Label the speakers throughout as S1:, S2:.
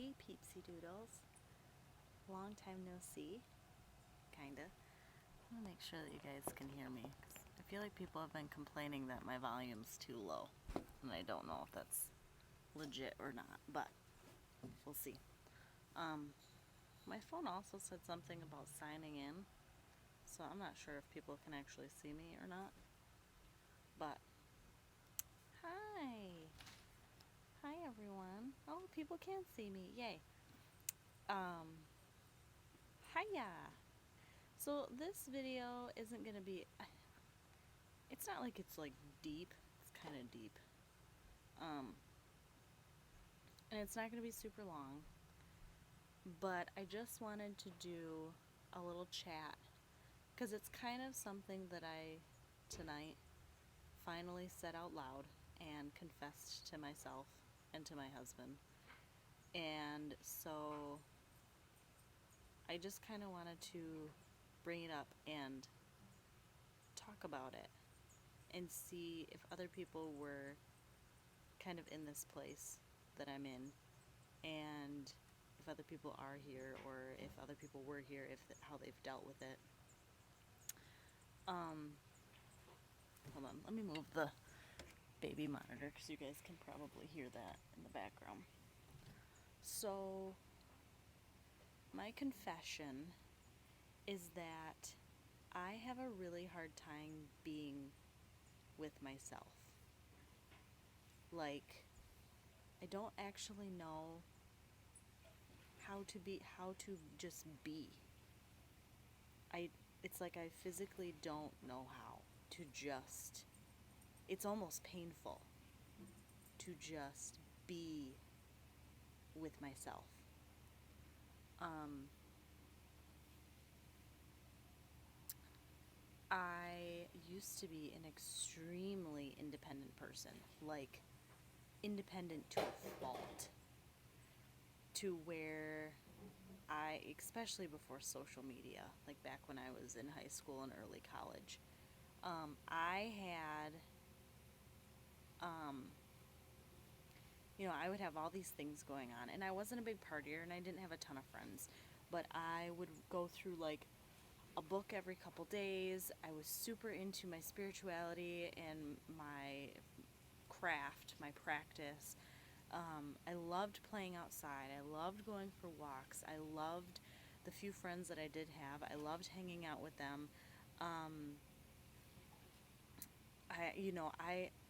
S1: Hey peepsy doodles. Long time no see. Kinda. I'm gonna make sure that you guys can hear me, 'cause I feel like people have been complaining that my volume's too low. And I don't know if that's legit or not, but we'll see. My phone also said something about signing in, so I'm not sure if people can actually see me or not. But, hi! Hi everyone. Oh, people can see me. Yay. Hiya! So this video isn't gonna be, it's not like it's like deep, it's kind of deep. And it's not gonna be super long, but I just wanted to do a little chat, because it's kind of something that I, tonight, finally said out loud and confessed to myself and to my husband. And so I just kind of wanted to bring it up and talk about it and see if other people were kind of in this place that I'm in, and if other people are here, or if other people were here, how they've dealt with it. Hold on, let me move the baby monitor, because you guys can probably hear that in the background. So, my confession is that I have a really hard time being with myself. Like, I don't actually know how to just be. It's like I physically don't know how to just, it's almost painful to just be with myself. I used to be an extremely independent person, like independent to a fault, to where especially before social media, like back when I was in high school and early college, I had, I would have all these things going on, and I wasn't a big partier, and I didn't have a ton of friends, but I would go through like a book every couple days. I was super into my spirituality and my craft, my practice. I loved playing outside. I loved going for walks. I loved the few friends that I did have. I loved hanging out with them.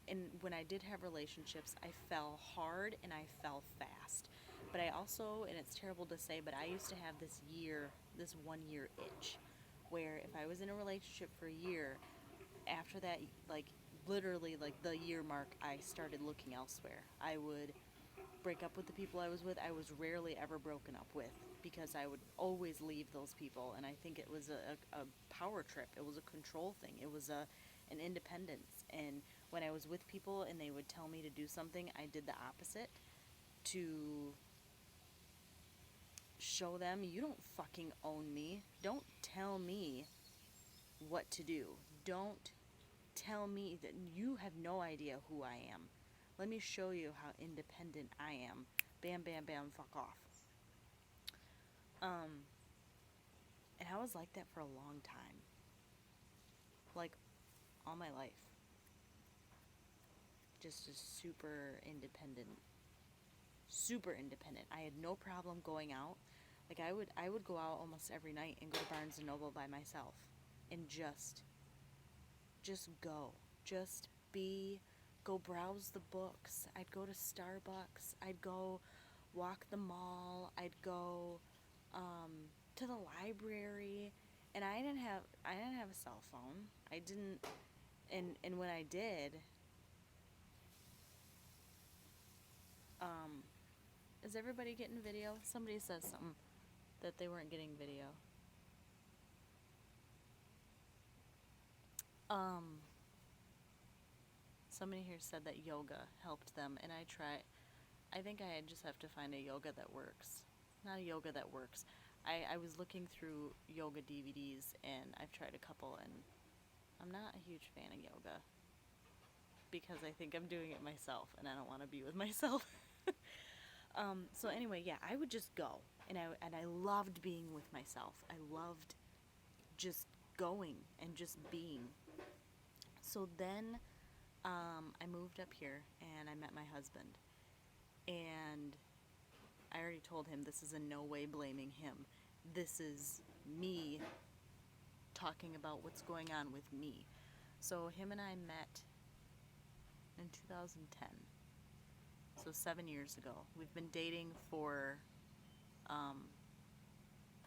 S1: And when I did have relationships, I fell hard and I fell fast. But I also, and it's terrible to say, but I used to have this 1 year itch, where if I was in a relationship for a year, after that, like literally like the year mark, I started looking elsewhere. I would break up with the people I was with. I was rarely ever broken up with, because I would always leave those people, and I think it was a power trip. It was a control thing. It was an independence. And when I was with people and they would tell me to do something, I did the opposite, to show them, you don't fucking own me. Don't tell me what to do. Don't tell me that you have no idea who I am. Let me show you how independent I am. Bam, bam, bam, fuck off. And I was like that for a long time. Like, all my life. Just a super independent. Super independent. I had no problem going out. Like, I would go out almost every night and go to Barnes & Noble by myself. And just go. Just be. Go browse the books. I'd go to Starbucks. I'd go walk the mall. I'd go to the library. And I didn't have a cell phone. I didn't. And when I did, is everybody getting video? Somebody says something that they weren't getting video. Somebody here said that yoga helped them, and I think I just have to find a yoga that works. Not a yoga that works. I was looking through yoga DVDs, and I've tried a couple, and I'm not a huge fan of yoga, because I think I'm doing it myself, and I don't want to be with myself. So anyway, yeah, I would just go, and I loved being with myself. I loved just going and just being. So then, I moved up here and I met my husband, and I already told him this is in no way blaming him. This is me talking about what's going on with me. So him and I met in 2010. So 7 years ago. We've been dating for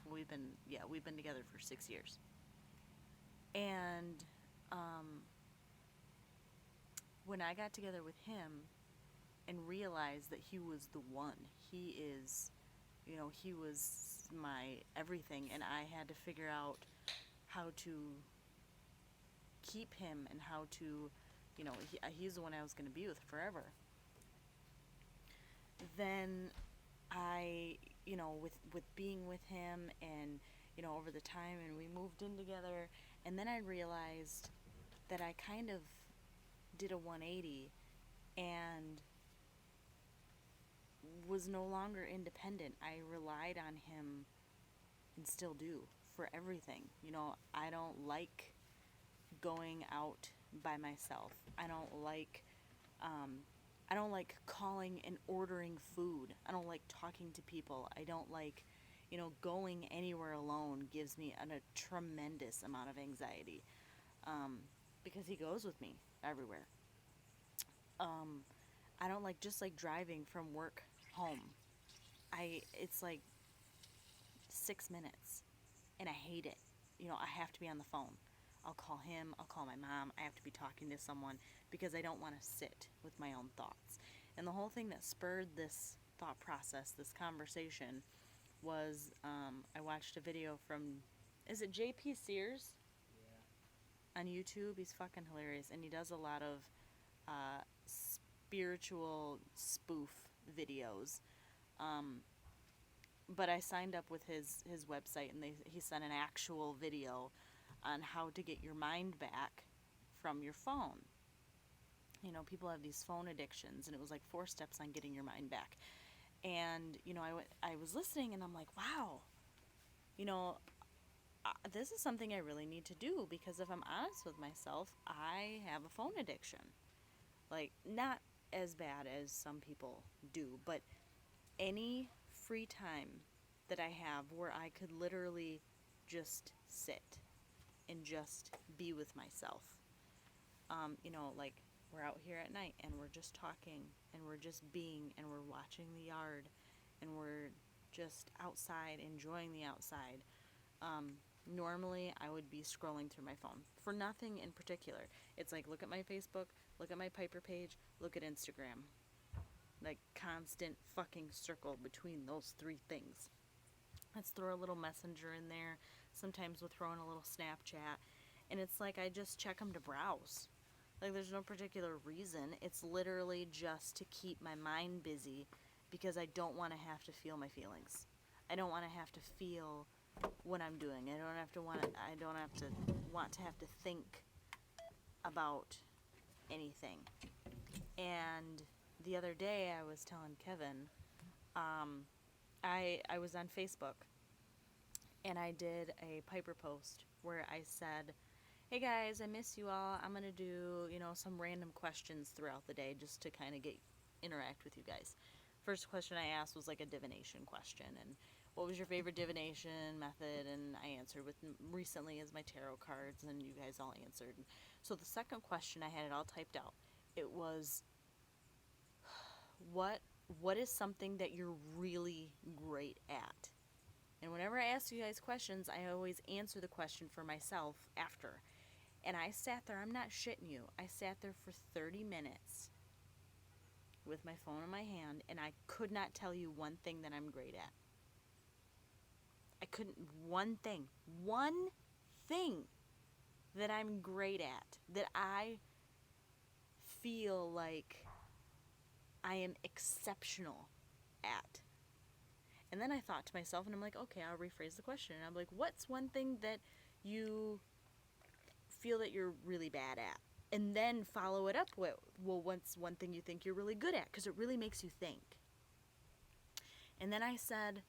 S1: we've been together for 6 years. And when I got together with him and realized that he was the one, he is, he was my everything, and I had to figure out how to keep him and how to, he's the one I was going to be with forever. Then I, with being with him and, over the time, and we moved in together, and then I realized that I kind of did a 180 and was no longer independent. I relied on him and still do for everything. I don't like going out by myself. I don't like calling and ordering food. I don't like talking to people. I don't like, going anywhere alone gives me a tremendous amount of anxiety, because he goes with me everywhere. I don't like just like driving from work home. It's like 6 minutes, and I hate it. I have to be on the phone. I'll call him, I'll call my mom. I have to be talking to someone because I don't want to sit with my own thoughts. And the whole thing that spurred this thought process, this conversation, was I watched a video from, is it JP Sears? Yeah. On YouTube. He's fucking hilarious, and he does a lot of spiritual spoof videos. But I signed up with his website, and he sent an actual video on how to get your mind back from your phone. People have these phone addictions, and it was like 4 steps on getting your mind back. And I was listening, and I'm like, wow, this is something I really need to do, because if I'm honest with myself, I have a phone addiction. Like, not as bad as some people do, but any free time that I have where I could literally just sit and just be with myself. Like, we're out here at night and we're just talking and we're just being and we're watching the yard and we're just outside, enjoying the outside. Normally I would be scrolling through my phone for nothing in particular. It's like, look at my Facebook, look at my Pyperh page, look at Instagram. Like, constant fucking circle between those 3 things. Let's throw a little Messenger in there. Sometimes we'll throw in a little Snapchat. And it's like I just check them to browse. Like, there's no particular reason. It's literally just to keep my mind busy, because I don't want to have to feel my feelings. I don't want to have to feel what I'm doing. I don't have to want to think about anything. And the other day I was telling Kevin, I was on Facebook, and I did a Pyperh post where I said, hey guys, I miss you all. I'm going to do, some random questions throughout the day just to kind of interact with you guys. First question I asked was like a divination question, and what was your favorite divination method? And I answered with recently as my tarot cards, and you guys all answered. So the second question, I had it all typed out. It was, what is something that you're really great at? And whenever I ask you guys questions, I always answer the question for myself after. And I sat there, I'm not shitting you, I sat there for 30 minutes with my phone in my hand, and I could not tell you one thing that I'm great at. I couldn't, one thing that I'm great at, that I feel like I am exceptional at. And then I thought to myself, and I'm like, okay, I'll rephrase the question. And I'm like, what's one thing that you feel that you're really bad at? And then follow it up with, well, what's one thing you think you're really good at? Because it really makes you think. And then I said,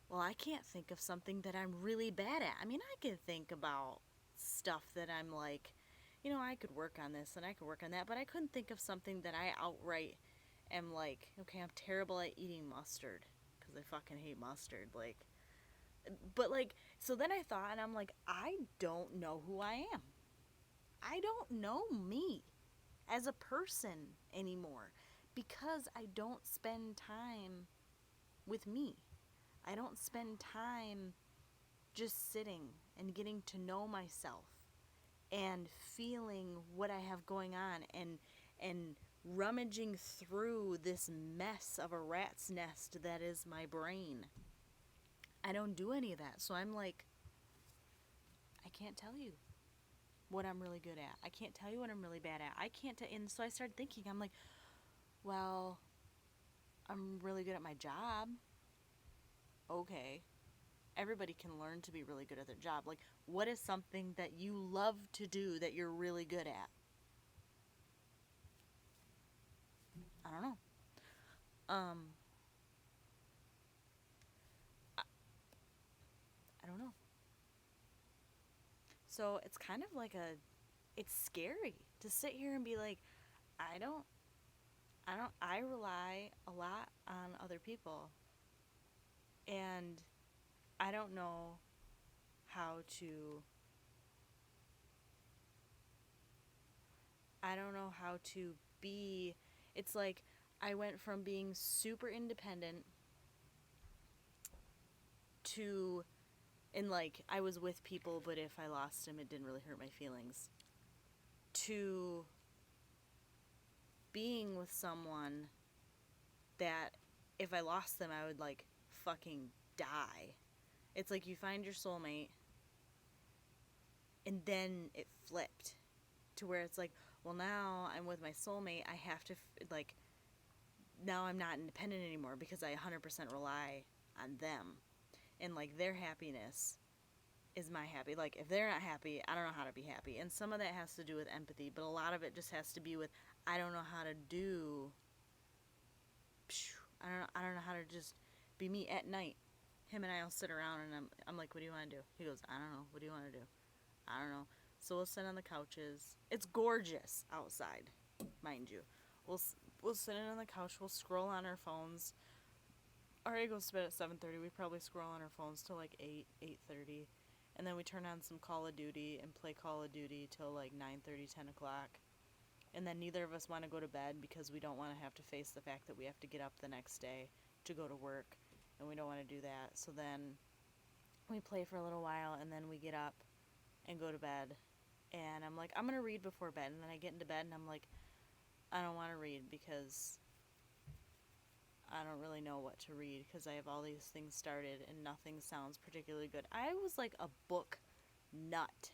S1: well, I can't think of something that I'm really bad at. I mean, I can think about stuff that I'm like, I could work on this and I could work on that, but I couldn't think of something that I outright am like, okay, I'm terrible at eating mustard because I fucking hate mustard. So then I thought, and I'm like, I don't know who I am. I don't know me as a person anymore because I don't spend time with me. I don't spend time just sitting and getting to know myself and feeling what I have going on and rummaging through this mess of a rat's nest that is my brain. I don't do any of that. So I'm like, I can't tell you what I'm really good at. I can't tell you what I'm really bad at. And so I started thinking, I'm like, well, I'm really good at my job. Okay. Everybody can learn to be really good at their job. Like, what is something that you love to do that you're really good at? I don't know. I, I don't know. So it's kind of like it's scary to sit here and be like, I don't, I rely a lot on other people. And I don't know how to, I don't know how to be. It's like I went from being super independent to, and like I was with people, but if I lost them, it didn't really hurt my feelings, to being with someone that if I lost them, I would like fucking die. It's like you find your soulmate and then it flipped to where it's like, well, now I'm with my soulmate. I have to, like, now I'm not independent anymore because I 100% rely on them. And, like, their happiness is my happy. Like, if they're not happy, I don't know how to be happy. And some of that has to do with empathy, but a lot of it just has to be with, I don't know how to do, I don't know how to just be me at night. Him and I will sit around and I'm like, what do you want to do? He goes, I don't know. What do you want to do? I don't know. So we'll sit on the couches. It's gorgeous outside, mind you. We'll sit on the couch. We'll scroll on our phones. Already goes to bed at 7:30. We probably scroll on our phones till like 8:30, and then we turn on some Call of Duty and play Call of Duty till like 9:30, 10 o'clock. And then neither of us want to go to bed because we don't want to have to face the fact that we have to get up the next day to go to work, and we don't want to do that. So then we play for a little while, and then we get up and go to bed. And I'm like, I'm going to read before bed. And then I get into bed and I'm like, I don't want to read because I don't really know what to read because I have all these things started and nothing sounds particularly good. I was like a book nut.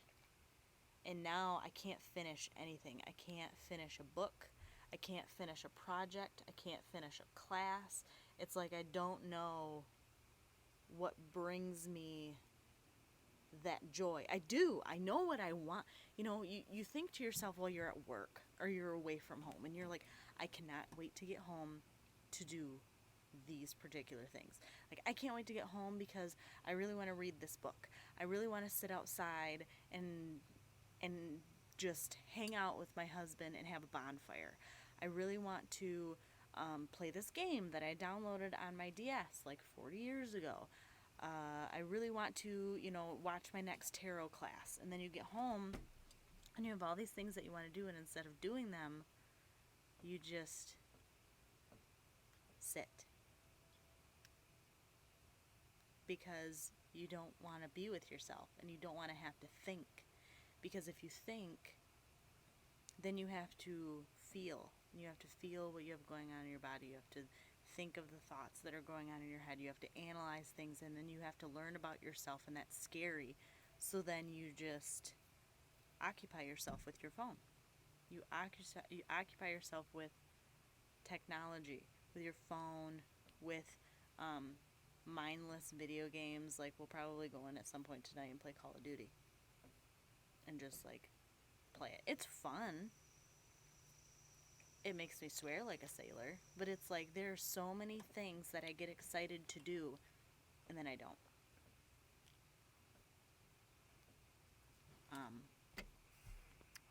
S1: And now I can't finish anything. I can't finish a book. I can't finish a project. I can't finish a class. It's like I don't know what brings me that joy. I do. I know what I want. You think to yourself while you're at work or you're away from home and you're like, I cannot wait to get home to do these particular things. Like, I can't wait to get home because I really want to read this book. I really want to sit outside and just hang out with my husband and have a bonfire. I really want to play this game that I downloaded on my DS like 40 years ago. I really want to, watch my next tarot class. And then you get home and you have all these things that you want to do, and instead of doing them, you just sit. Because you don't want to be with yourself and you don't want to have to think. Because if you think, then you have to feel. You have to feel what you have going on in your body. You have to think of the thoughts that are going on in your head. You have to analyze things, and then you have to learn about yourself, and that's scary. So then you just occupy yourself with your phone. You occupy yourself with technology, with your phone, with mindless video games. Like, we'll probably go in at some point tonight and play Call of Duty and just like play it. It's fun. it makes me swear like a sailor, but it's like there are so many things that I get excited to do and then I don't.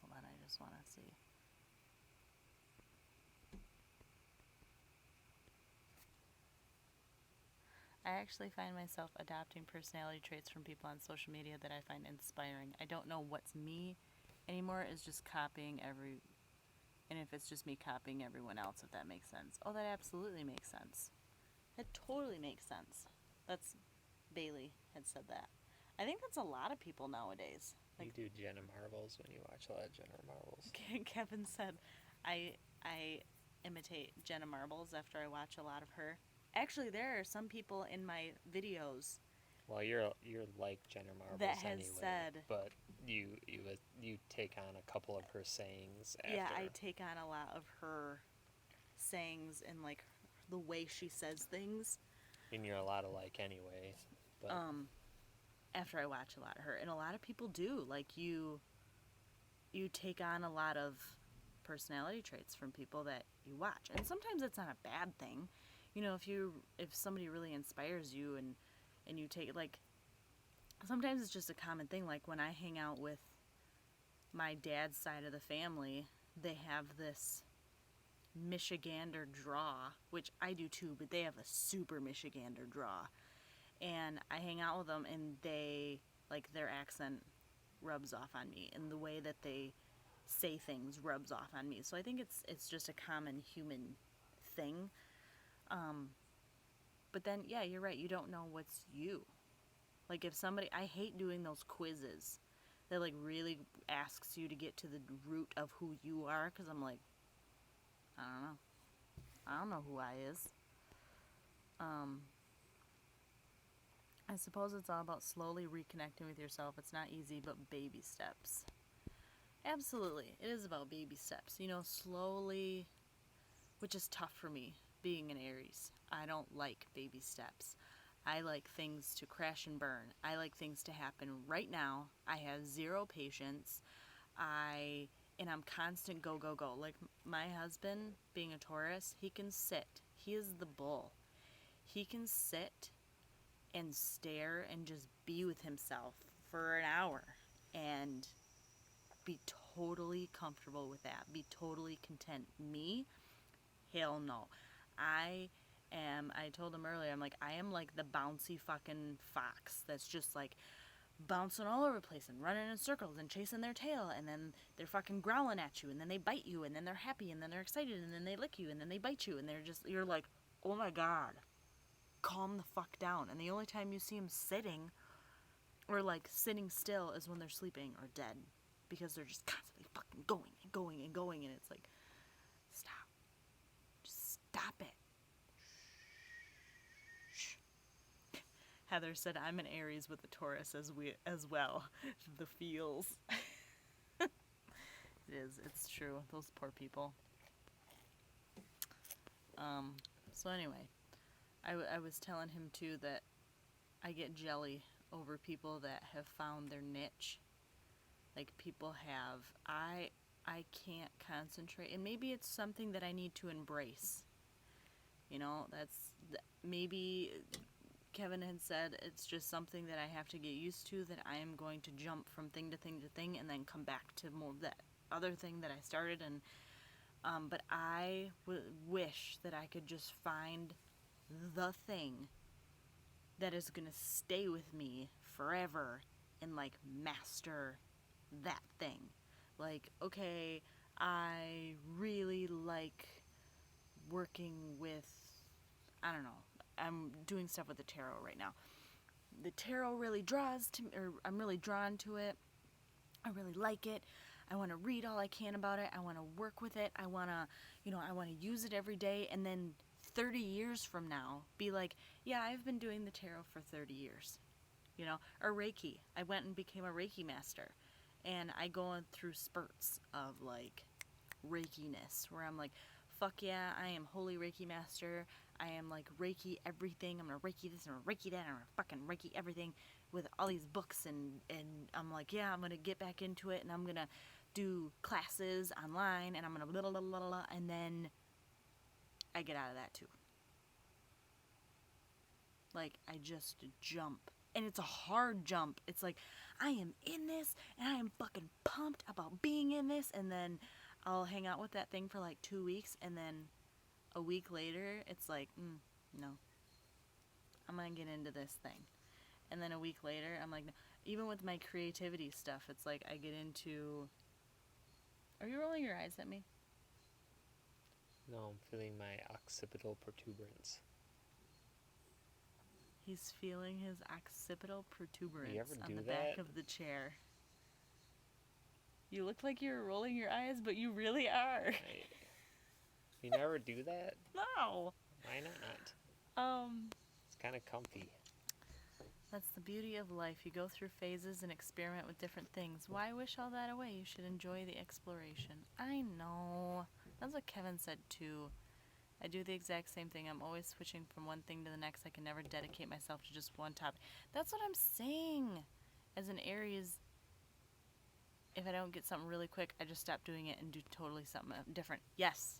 S1: Hold on, I just want to see. I actually find myself adopting personality traits from people on social media that I find inspiring. I don't know what's me anymore, is just copying and if it's just me copying everyone else, if that makes sense. Oh, that absolutely makes sense. That totally makes sense. That's, Bailey had said that. I think that's a lot of people nowadays.
S2: Like, you do Jenna Marbles when you watch a lot of Jenna Marbles.
S1: Kevin said, I imitate Jenna Marbles after I watch a lot of her. Actually, there are some people in my videos.
S2: Well, you're like Jenna Marbles
S1: that has
S2: anyway,
S1: said,
S2: but you take on a couple of her sayings. After.
S1: Yeah, I take on a lot of her sayings and like the way she says things.
S2: And you're a lot alike anyway. But
S1: after I watch a lot of her, and a lot of people do, like you take on a lot of personality traits from people that you watch, and sometimes it's not a bad thing. You know, if somebody really inspires you and you take it, like, sometimes it's just a common thing. Like when I hang out with my dad's side of the family, they have this Michigander draw, which I do too, but they have a super Michigander draw. And I hang out with them, and they, like, their accent rubs off on me, and the way that they say things rubs off on me. So I think it's just a common human thing. But then, yeah, you're right. You don't know what's you. Like, if somebody, I hate doing those quizzes that, like, really asks you to get to the root of who you are, because I'm like, I don't know. I don't know who I is. I suppose it's all about slowly reconnecting with yourself. It's not easy, but baby steps. Absolutely. It is about baby steps. You know, slowly, which is tough for me, being an Aries. I don't like baby steps. I like things to crash and burn. I like things to happen right now. I have zero patience. And I'm constant go, go, go. Like my husband, being a Taurus, he can sit. He is the bull. He can sit and stare and just be with himself for an hour and be totally comfortable with that. Be totally content. Me? Hell no. I told him earlier, I'm like, I am like the bouncy fucking fox that's just like bouncing all over the place and running in circles and chasing their tail, and then they're fucking growling at you, and then they bite you, and then they're happy, and then they're excited, and then they lick you, and then they bite you, and you're like, oh my god, calm the fuck down. And the only time you see them sitting or like sitting still is when they're sleeping or dead, because they're just constantly fucking going and going and going, and it's like, stop. Just stop it. Shh. Heather said, I'm an Aries with a Taurus as well. The feels. It is. It's true. Those poor people. So anyway, I was telling him too that I get jelly over people that have found their niche. Like people have. I can't concentrate, and maybe it's something that I need to embrace. You know, maybe Kevin had said it's just something that I have to get used to, that I am going to jump from thing to thing to thing and then come back to more of that other thing that I started. And but I wish that I could just find the thing that is going to stay with me forever and like master that thing. Like, okay, I really like working with, I don't know, I'm doing stuff with the tarot right now. The tarot really draws to me, or I'm really drawn to it. I really like it. I want to read all I can about it. I want to work with it. I want to use it every day. And then 30 years from now, be like, yeah, I've been doing the tarot for 30 years. You know, or Reiki. I went and became a Reiki master. And I go through spurts of like Reiki-ness, where I'm like, fuck yeah, I am holy Reiki master. I am like Reiki everything. I'm gonna Reiki this, I'm gonna Reiki that, I'm gonna fucking Reiki everything, with all these books, and I'm like, yeah, I'm gonna get back into it, and I'm gonna do classes online, and I'm going to blah, blah, blah, blah, blah, and then I get out of that too. Like, I just jump. And it's a hard jump. It's like, I am in this, and I am fucking pumped about being in this, and then I'll hang out with that thing for like 2 weeks, and then a week later, it's like, no. I'm going to get into this thing. And then a week later, I'm like, no. Even with my creativity stuff, it's like I get into... Are you rolling your eyes at me?
S2: No, I'm feeling my occipital protuberance.
S1: He's feeling his occipital protuberance
S2: You ever
S1: on
S2: do
S1: the
S2: that?
S1: back of the chair. You look like you're rolling your eyes, but you really are.
S2: You never do that?
S1: No.
S2: Why not? It's kind of comfy.
S1: That's the beauty of life. You go through phases and experiment with different things. Why wish all that away? You should enjoy the exploration. I know. That's what Kevin said too. I do the exact same thing. I'm always switching from one thing to the next. I can never dedicate myself to just one topic. That's what I'm saying. As an Aries, if I don't get something really quick, I just stop doing it and do totally something different. Yes.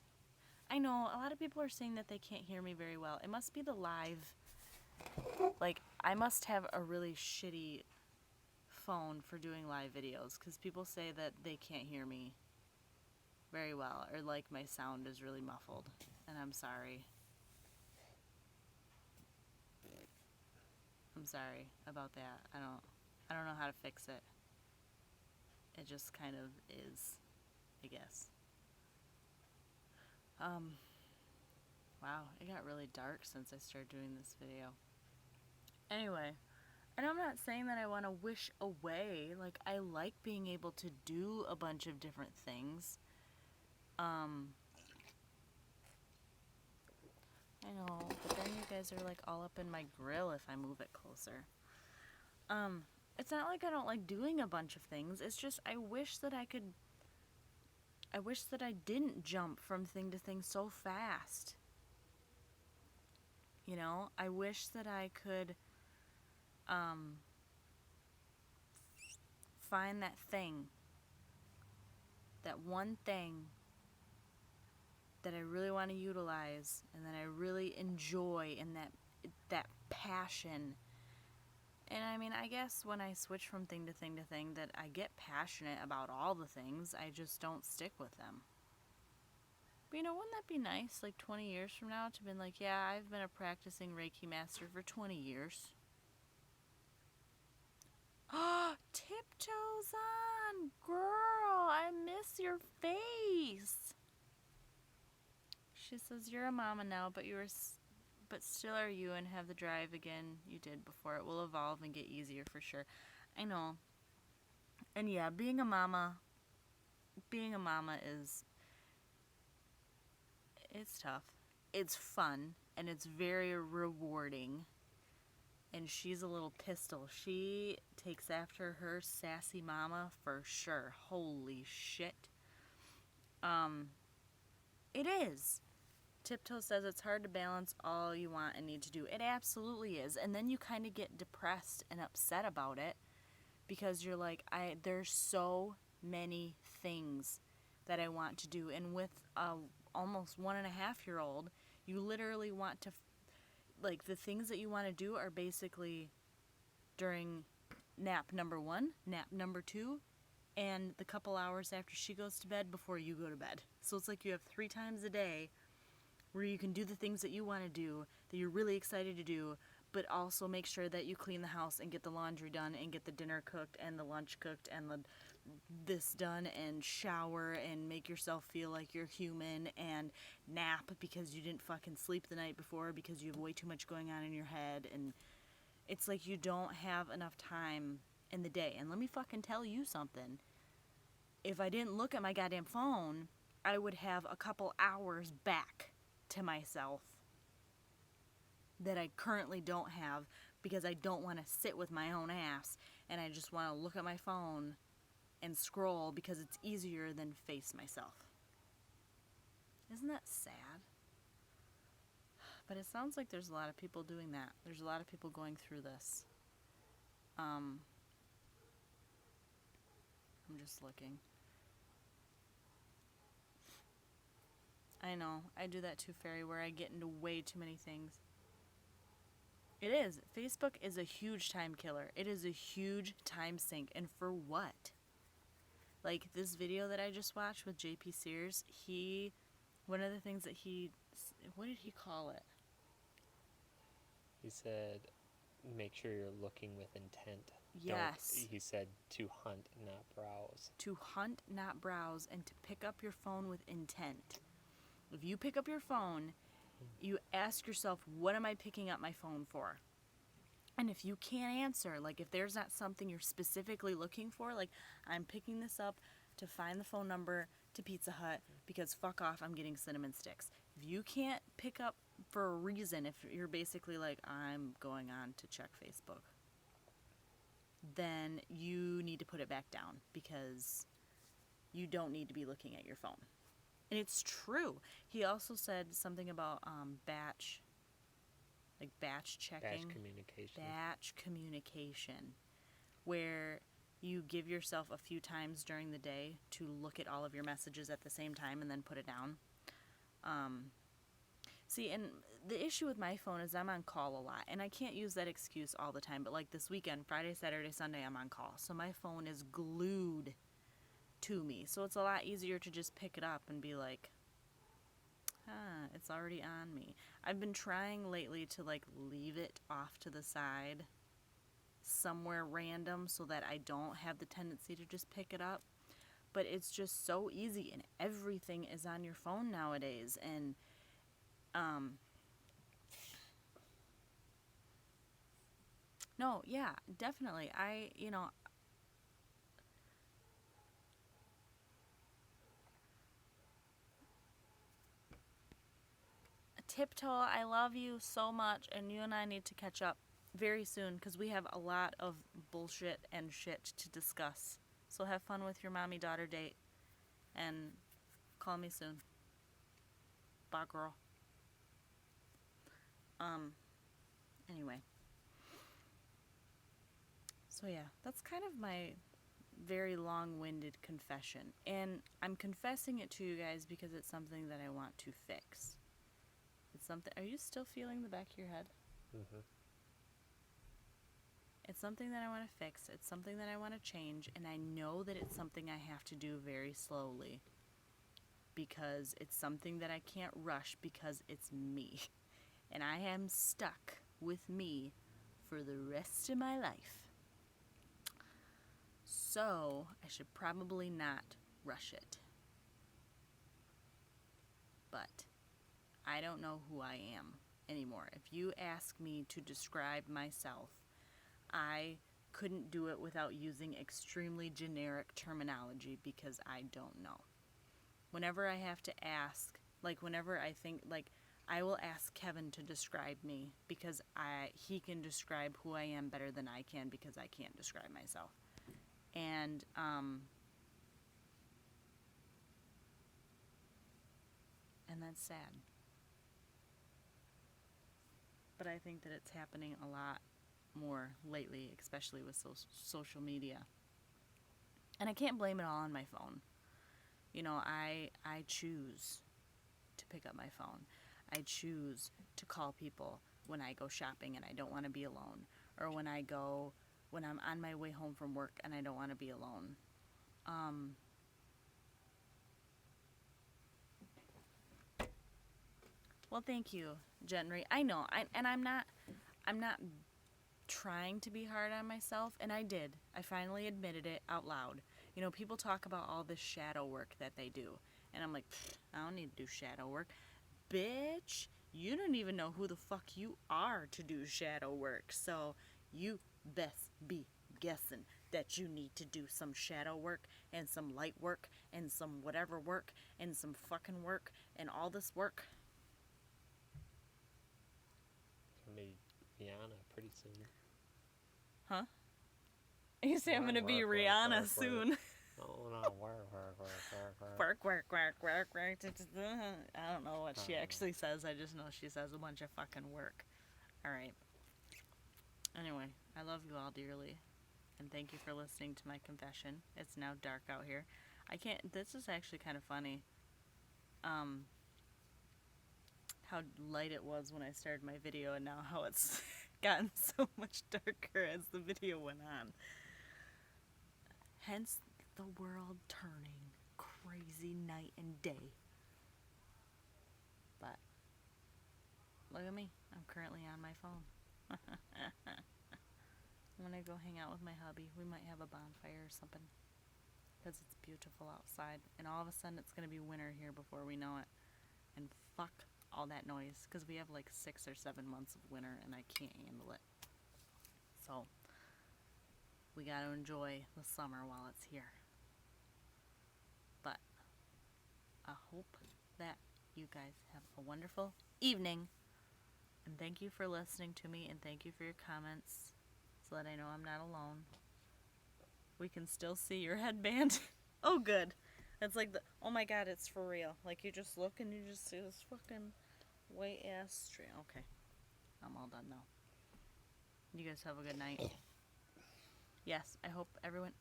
S1: I know. A lot of people are saying that they can't hear me very well. It must be the live. Like, I must have a really shitty phone for doing live videos, because people say that they can't hear me very well, or like my sound is really muffled, and I'm sorry. I'm sorry about that. I don't know how to fix it. It just kind of is, I guess. Wow, it got really dark since I started doing this video. Anyway, and I'm not saying that I want to wish away. Like, I like being able to do a bunch of different things. I know, but then you guys are like all up in my grill if I move it closer. It's not like I don't like doing a bunch of things. It's just I wish that I didn't jump from thing to thing so fast. You know, I wish that I could find that thing, that one thing that I really want to utilize and that I really enjoy, and that passion. And I mean, I guess when I switch from thing to thing to thing, that I get passionate about all the things, I just don't stick with them. But you know, wouldn't that be nice, like 20 years from now, to be like, yeah, I've been a practicing Reiki master for 20 years. Oh, tiptoes on, girl, I miss your face. She says, you're a mama now, but but still are you, and have the drive again you did before. It will evolve and get easier for sure. I know. And yeah, being a mama is, it's tough. It's fun, and it's very rewarding. And she's a little pistol. She takes after her sassy mama for sure. Holy shit. It is. Tiptoe says it's hard to balance all you want and need to do. It absolutely is. And then you kind of get depressed and upset about it, because you're like, there's so many things that I want to do. And with a almost 1.5-year-old, you literally want to, like, the things that you want to do are basically during nap number 1, nap number 2, and the couple hours after she goes to bed before you go to bed. So it's like you have 3 times a day where you can do the things that you want to do, that you're really excited to do, but also make sure that you clean the house and get the laundry done and get the dinner cooked and the lunch cooked and this done, and shower and make yourself feel like you're human, and nap because you didn't fucking sleep the night before because you have way too much going on in your head. And it's like you don't have enough time in the day. And let me fucking tell you something. If I didn't look at my goddamn phone, I would have a couple hours back to myself that I currently don't have, because I don't want to sit with my own ass and I just want to look at my phone and scroll because it's easier than face myself. Isn't that sad? But it sounds like there's a lot of people doing that. There's a lot of people going through this. I'm just looking. I know. I do that too, Fairy, where I get into way too many things. It is. Facebook is a huge time killer. It is a huge time sink. And for what? Like this video that I just watched with JP Sears, one of the things that what did he call it?
S2: He said, make sure you're looking with intent.
S1: Yes.
S2: He said to hunt, not browse.
S1: To hunt, not browse, and to pick up your phone with intent. If you pick up your phone, you ask yourself, what am I picking up my phone for? And if you can't answer, like if there's not something you're specifically looking for, like I'm picking this up to find the phone number to Pizza Hut because fuck off, I'm getting cinnamon sticks. If you can't pick up for a reason, if you're basically like, I'm going on to check Facebook, then you need to put it back down because you don't need to be looking at your phone. And it's true. He also said something about batch checking. Batch communication. Where you give yourself a few times during the day to look at all of your messages at the same time and then put it down. See, and the issue with my phone is I'm on call a lot. And I can't use that excuse all the time. But like this weekend, Friday, Saturday, Sunday, I'm on call. So my phone is glued to me. So it's a lot easier to just pick it up and be like, it's already on me. I've been trying lately to like leave it off to the side somewhere random so that I don't have the tendency to just pick it up. But it's just so easy and everything is on your phone nowadays. And no, yeah, definitely. Tiptoe, I love you so much, and you and I need to catch up very soon because we have a lot of bullshit and shit to discuss. So have fun with your mommy-daughter date, and call me soon. Bye, girl. Anyway. So yeah, that's kind of my very long-winded confession. And I'm confessing it to you guys because it's something that I want to fix. It's something. Are you still feeling the back of your head?
S2: Mm-hmm.
S1: It's something that I want to fix. It's something that I want to change. And I know that it's something I have to do very slowly. Because it's something that I can't rush because it's me. And I am stuck with me for the rest of my life. So I should probably not rush it. But I don't know who I am anymore. If you ask me to describe myself, I couldn't do it without using extremely generic terminology because I don't know. Whenever I have to ask, like whenever I think, like I will ask Kevin to describe me because he can describe who I am better than I can because I can't describe myself. And that's sad. But I think that it's happening a lot more lately, especially with social media. And I can't blame it all on my phone. You know, I choose to pick up my phone. I choose to call people when I go shopping and I don't want to be alone. Or when I'm on my way home from work and I don't want to be alone. Well, thank you, Jenry. I know, I'm not trying to be hard on myself, and I did. I finally admitted it out loud. You know, people talk about all this shadow work that they do, and I'm like, I don't need to do shadow work. Bitch, you don't even know who the fuck you are to do shadow work, so you best be guessing that you need to do some shadow work and some light work and some whatever work and some fucking work and all this work.
S2: Maybe Rihanna pretty soon.
S1: Huh? You say I'm gonna be Rihanna soon.
S2: Oh no, work.
S1: Work. I don't know what she actually says. I just know she says a bunch of fucking work. Alright. Anyway, I love you all dearly. And thank you for listening to my confession. It's now dark out here. This is actually kind of funny. how light it was when I started my video and now how it's gotten so much darker as the video went on. Hence the world turning crazy night and day. But look at me. I'm currently on my phone. I'm gonna go hang out with my hubby. We might have a bonfire or something. Because it's beautiful outside. And all of a sudden it's gonna be winter here before we know it. And fuck all that noise. Because we have like 6 or 7 months of winter and I can't handle it. So we gotta enjoy the summer while it's here. But I hope that you guys have a wonderful evening. And thank you for listening to me, and thank you for your comments so that I know I'm not alone. We can still see your headband. Oh, good. That's like the, oh my god, it's for real. Like you just look and you just see this fucking white ass tree. Okay. I'm all done now. You guys have a good night. Yes, I hope everyone.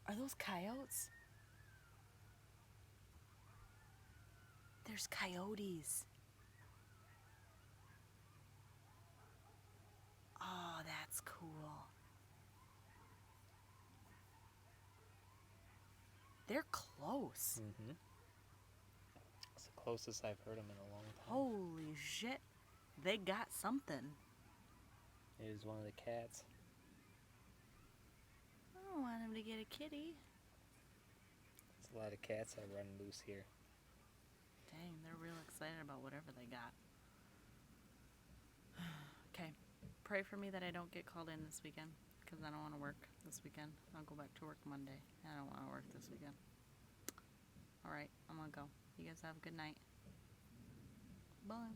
S1: Are those coyotes? There's coyotes. Oh, that's cool. They're close.
S2: Mm-hmm. It's the closest I've heard them in a long time.
S1: Holy shit. They got something.
S2: It was one of the cats.
S1: I don't want him to get a kitty.
S2: There's a lot of cats that run loose here.
S1: Dang, they're real excited about whatever they got. Okay. Pray for me that I don't get called in this weekend. Because I don't want to work this weekend. I'll go back to work Monday. I don't want to work this weekend. Alright, I'm going to go. You guys have a good night. Bye.